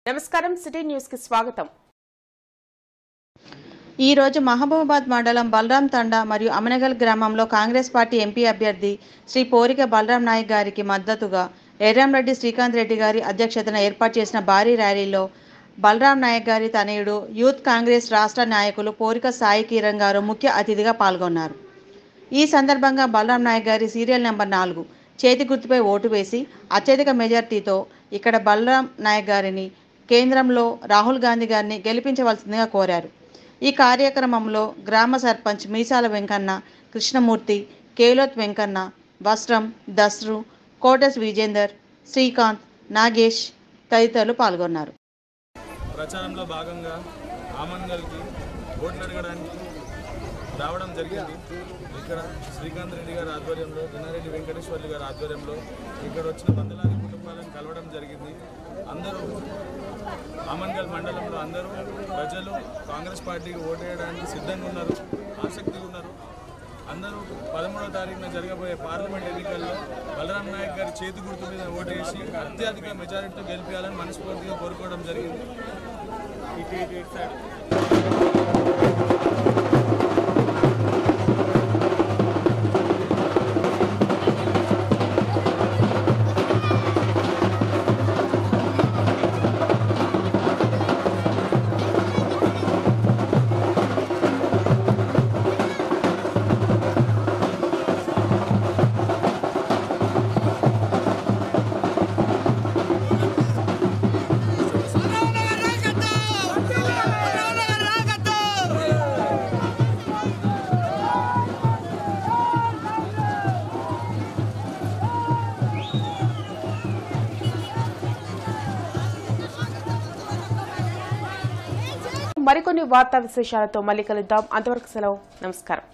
నమస్కారం city news కి స్వాగతం। ఈ రోజు మహబూబాబాద్ మండలం బలరాం తండా మరియు అమనగల్ గ్రామంలో కాంగ్రెస్ పార్టీ ఎంపీ అభ్యర్థి శ్రీ పోరిక బలరాం నాయక్ గారికి మద్దతుగా ఎర్రంరెడ్డి శ్రీకాంత్ రెడ్డి గారి అధ్యక్షతన ఏర్పాటు చేసిన భారీ ర్యాలీలో బలరాం నాయక్ గారి తనయుడు యూత్ కాంగ్రెస్ రాష్ట్ర నాయకులు పోరిక సాయి కిరణ్ గారు ముఖ్య అతిథిగా పాల్గొన్నారు। ఈ సందర్భంగా బలరాం నాయక్ గారి సీరియల్ నెంబర్ 4 చేతి గుర్తుపై ఓటు వేసి అత్యధిక మెజార్టీతో ఇక్కడ బలరాం నాయక్ గారిని కేంద్రంలో రాహుల్ గాంధీ గారిని గెలిపించవలసిందిగా కోరారు। ఈ కార్యక్రమంలో గ్రామ సర్పంచ్ మీసాల వెంకన్న, కృష్ణమూర్తి, కేలోత్ వెంకన్న, వస్త్రం, దస్రు, కోటస్ విజేందర్, శ్రీకాంత్, నాగేష్ తదితరులు పాల్గొన్నారు। ప్రచారంలో భాగంగా ఆమన్గల్కి ఓట్లు అడగడానికి రావడం జరిగింది। ఇక్కడ శ్రీకాంత్ రెడ్డి గారి ఆధ్వర్యంలో, దినారెడ్డి వెంకటేశ్వర్లు గారి ఆధ్వర్యంలో ఇక్కడ వచ్చిన వందలాది కుటుంబాలను కలవడం జరిగింది। అందరూ ఆమన్గల్ మండలంలో అందరూ ప్రజలు కాంగ్రెస్ పార్టీకి ఓటేయడానికి సిద్ధంగా ఉన్నారు, ఆసక్తిగా ఉన్నారు। అందరూ 13వ తారీఖున జరగబోయే పార్లమెంట్ ఎన్నికల్లో బలరాం నాయక్ గారి చేతి గుర్తు మీద ఓటేసి అత్యధిక మెజారిటీతో గెలిపించాలని మనస్ఫూర్తిగా కోరుకోవడం జరిగింది। మరికొన్ని వార్తా విశేషాలతో మళ్ళీ కలుద్దాం। అంతవరకు సెలవు, నమస్కారం।